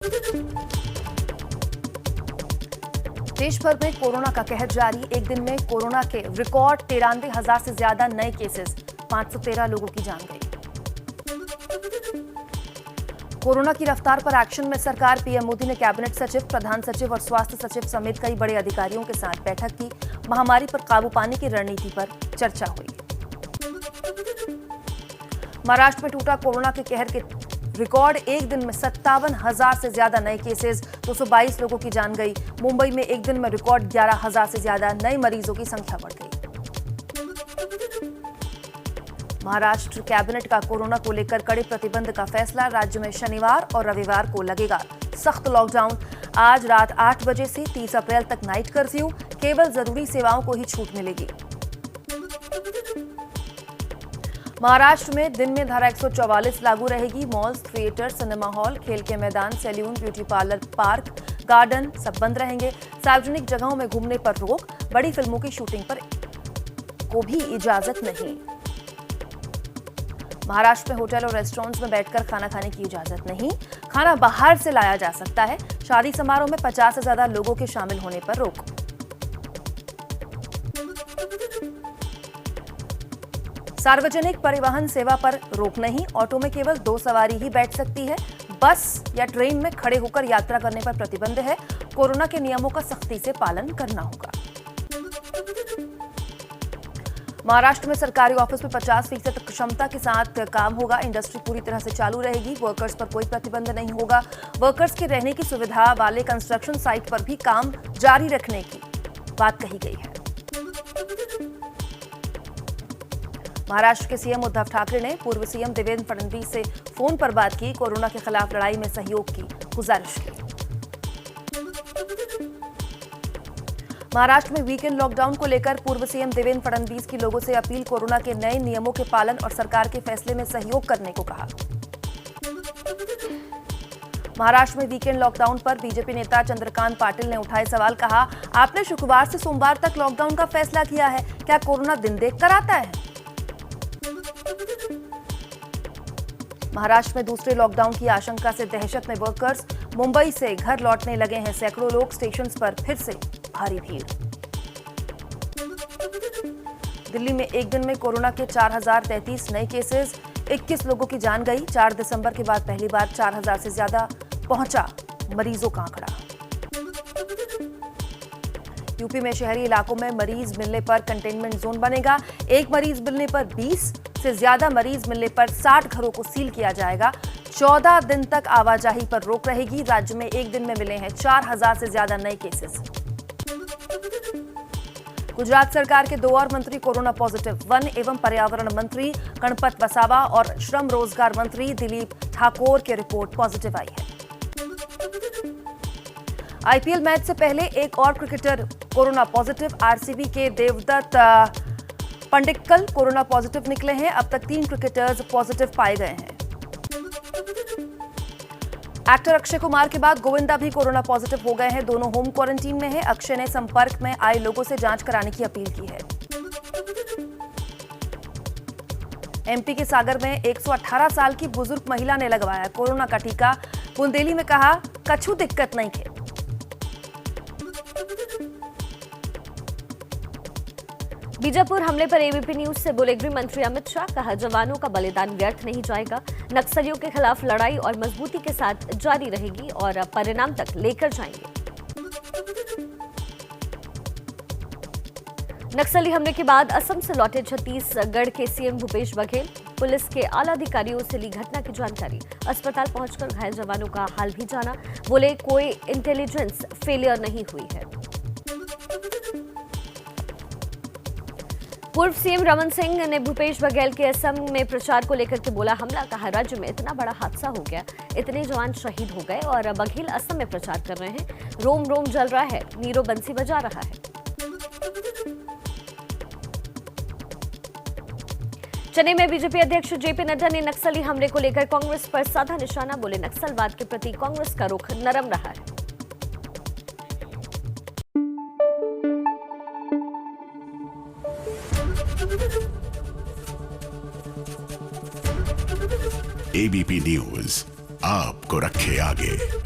देश भर में कोरोना का कहर जारी। एक दिन में कोरोना के रिकॉर्ड 93,000 से ज्यादा नए केसेस, 513 लोगों की जान गई। कोरोना की रफ्तार पर एक्शन में सरकार। पीएम मोदी ने कैबिनेट सचिव, प्रधान सचिव और स्वास्थ्य सचिव समेत कई बड़े अधिकारियों के साथ बैठक की। महामारी पर काबू पाने की रणनीति पर चर्चा हुई। महाराष्ट्र में टूटा कोरोना के कहर के रिकॉर्ड। एक दिन में 57,000 से ज्यादा नए केसेस, 222 लोगों की जान गई। मुंबई में एक दिन में रिकॉर्ड 11,000 से ज्यादा नए मरीजों की संख्या बढ़ गई। महाराष्ट्र कैबिनेट का कोरोना को लेकर कड़े प्रतिबंध का फैसला। राज्य में शनिवार और रविवार को लगेगा सख्त लॉकडाउन। आज रात 8 बजे से 30 अप्रैल तक नाइट कर्फ्यू। केवल जरूरी सेवाओं को ही छूट मिलेगी। महाराष्ट्र में दिन में धारा 144 लागू रहेगी। मॉल्स, थिएटर, सिनेमा हॉल, खेल के मैदान, salon, beauty parlour, park, garden सब बंद रहेंगे। सार्वजनिक जगहों में घूमने पर रोक। बड़ी फिल्मों की शूटिंग पर को भी इजाजत नहीं। महाराष्ट्र में होटल और रेस्टोरेंट्स में बैठकर खाना खाने की इजाजत नहीं। खाना बाहर से लाया जा सकता है। शादी समारोह में 50 से ज्यादा लोगों के शामिल होने पर रोक। सार्वजनिक परिवहन सेवा पर रोक नहीं। ऑटो में केवल 2 सवारी ही बैठ सकती है। बस या ट्रेन में खड़े होकर यात्रा करने पर प्रतिबंध है। कोरोना के नियमों का सख्ती से पालन करना होगा। महाराष्ट्र में सरकारी ऑफिस में 50% क्षमता के साथ काम होगा। इंडस्ट्री पूरी तरह से चालू रहेगी। वर्कर्स पर कोई प्रतिबंध नहीं होगा। वर्कर्स के रहने की सुविधा वाले कंस्ट्रक्शन साइट पर भी काम जारी रखने की बात कही गई है। महाराष्ट्र के सीएम उद्धव ठाकरे ने पूर्व सीएम देवेंद्र फडणवीस से फोन पर बात की। कोरोना के खिलाफ लड़ाई में सहयोग की गुजारिश की। महाराष्ट्र में वीकेंड लॉकडाउन को लेकर पूर्व सीएम देवेंद्र फडणवीस की लोगों से अपील। कोरोना के नए नियमों के पालन और सरकार के फैसले में सहयोग करने को कहा। महाराष्ट्र में वीकेंड लॉकडाउन पर बीजेपी नेता चंद्रकांत पाटिल ने उठाए सवाल। कहा, आपने शुक्रवार से सोमवार तक लॉकडाउन का फैसला किया है। क्या कोरोना दिन देखकर आता है? महाराष्ट्र में दूसरे लॉकडाउन की आशंका से दहशत में वर्कर्स। मुंबई से घर लौटने लगे हैं सैकड़ों लोग। स्टेशंस पर फिर से भारी भीड़। दिल्ली में एक दिन में कोरोना के 4,033 नए केसेस, 21 लोगों की जान गई। 4 दिसंबर के बाद पहली बार 4,000 से ज्यादा पहुंचा मरीजों का आंकड़ा। यूपी में शहरी इलाकों में मरीज मिलने पर कंटेनमेंट जोन बनेगा। एक मरीज मिलने पर 20 से ज्यादा मरीज मिलने पर 60 घरों को सील किया जाएगा। 14 दिन तक आवाजाही पर रोक रहेगी। राज्य में एक दिन में मिले हैं 4,000 से ज्यादा नए केसेस। गुजरात सरकार के 2 और मंत्री कोरोना पॉजिटिव। वन एवं पर्यावरण मंत्री गणपत वसावा और श्रम रोजगार मंत्री दिलीप ठाकोर की रिपोर्ट पॉजिटिव आई है। आईपीएल मैच से पहले एक और क्रिकेटर कोरोना पॉजिटिव। आरसीबी के देवदत्त पंडिक्कल कोरोना पॉजिटिव निकले हैं। अब तक 3 क्रिकेटर्स पॉजिटिव पाए गए हैं। एक्टर अक्षय कुमार के बाद गोविंदा भी कोरोना पॉजिटिव हो गए हैं। दोनों होम क्वारंटीन में हैं। अक्षय ने संपर्क में आए लोगों से जांच कराने की अपील की है। एमपी के सागर में 118 साल की बुजुर्ग महिला ने लगवाया कोरोना का टीका। बुंदेली में कहा, कछु दिक्कत नहीं है। बीजापुर हमले पर एबीपी न्यूज से बोले गृह मंत्री अमित शाह। कहा, जवानों का बलिदान व्यर्थ नहीं जाएगा। नक्सलियों के खिलाफ लड़ाई और मजबूती के साथ जारी रहेगी और परिणाम तक लेकर जाएंगे। नक्सली हमले के बाद असम से लौटे छत्तीसगढ़ के सीएम भूपेश बघेल पुलिस के आला अधिकारियों से ली घटना की जानकारी। अस्पताल पहुंचकर घायल जवानों का हाल भी जाना। बोले, कोई इंटेलिजेंस फेलियर नहीं हुई है। पूर्व सीएम रमन सिंह ने भूपेश बघेल के असम में प्रचार को लेकर के बोला हमला। कहा, राज्य में इतना बड़ा हादसा हो गया, इतने जवान शहीद हो गए और बघेल असम में प्रचार कर रहे हैं। रोम रोम जल रहा है, नीरो बंसी बजा रहा है। चेन्नई में बीजेपी अध्यक्ष जेपी नड्डा ने नक्सली हमले को लेकर कांग्रेस पर साधा निशाना। बोले, नक्सलवाद के प्रति कांग्रेस का रुख नरम रहा है। एबीपी न्यूज आपको रखे आगे।